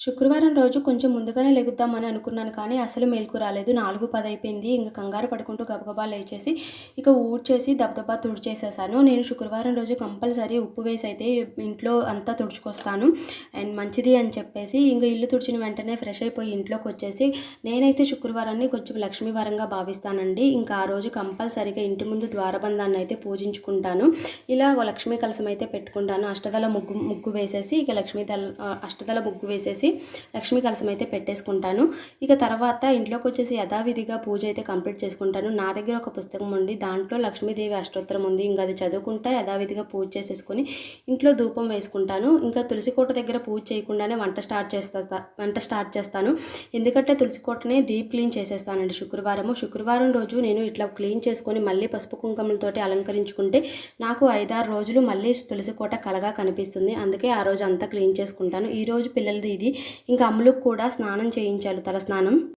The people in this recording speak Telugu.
శుక్రవారం రోజు కొంచెం ముందుగానే లెగుద్దామని అనుకున్నాను కానీ అసలు మేలుకు రాలేదు. 4:10 అయిపోయింది. ఇంక కంగారు పడుకుంటూ గబగబా లేచేసి ఇక ఊడ్చేసి దబదబా తుడిచేసేసాను. నేను శుక్రవారం రోజు కంపల్సరీ ఉప్పు వేసైతే ఇంట్లో అంతా తుడుచుకొస్తాను. అండ్ మంచిది అని చెప్పేసి ఇంక ఇల్లు తుడిచిన వెంటనే ఫ్రెష్ అయిపోయి ఇంట్లోకొచ్చేసి నేనైతే శుక్రవారాన్ని కొంచెం లక్ష్మీవారంగా భావిస్తానండి. ఇంకా ఆ రోజు కంపల్సరీగా ఇంటి ముందు ద్వారబంధాన్ని అయితే పూజించుకుంటాను. ఇలా లక్ష్మీ కలశం అయితే పెట్టుకుంటాను. అష్టదళ ముగ్గు వేసేసి ఇక అష్టదళ ముగ్గు వేసేసి లక్ష్మీ కలశం అయితే పెట్టేసుకుంటాను. ఇక తర్వాత ఇంట్లోకి వచ్చేసి యథావిధిగా పూజ అయితే కంప్లీట్ చేసుకుంటాను. నా దగ్గర ఒక పుస్తకం ఉంది. దాంట్లో లక్ష్మీదేవి అష్టోత్తరం ఉంది. ఇంకా అది చదువుకుంటా యథావిధిగా పూజ చేసేసుకొని ఇంట్లో ధూపం వేసుకుంటాను. ఇంకా తులసి కోట దగ్గర పూజ చేయకుండానే వంట స్టార్ట్ చేస్తాను. ఎందుకంటే తులసి కోటని డీప్ క్లీన్ చేసేస్తానండి శుక్రవారం రోజు నేను ఇట్లా క్లీన్ చేసుకొని మళ్ళీ పసుపు కుంకుమలతోటి అలంకరించుకుంటే నాకు 5-6 రోజులు మళ్ళీ తులసి కోట కలగా కనిపిస్తుంది. అందుకే ఆ రోజు అంతా క్లీన్ చేసుకుంటాను. ఈ రోజు పిల్లలది ఇది. ఇంకా అమ్ములకు కూడా స్నానం చేయించాలి, తల స్నానం.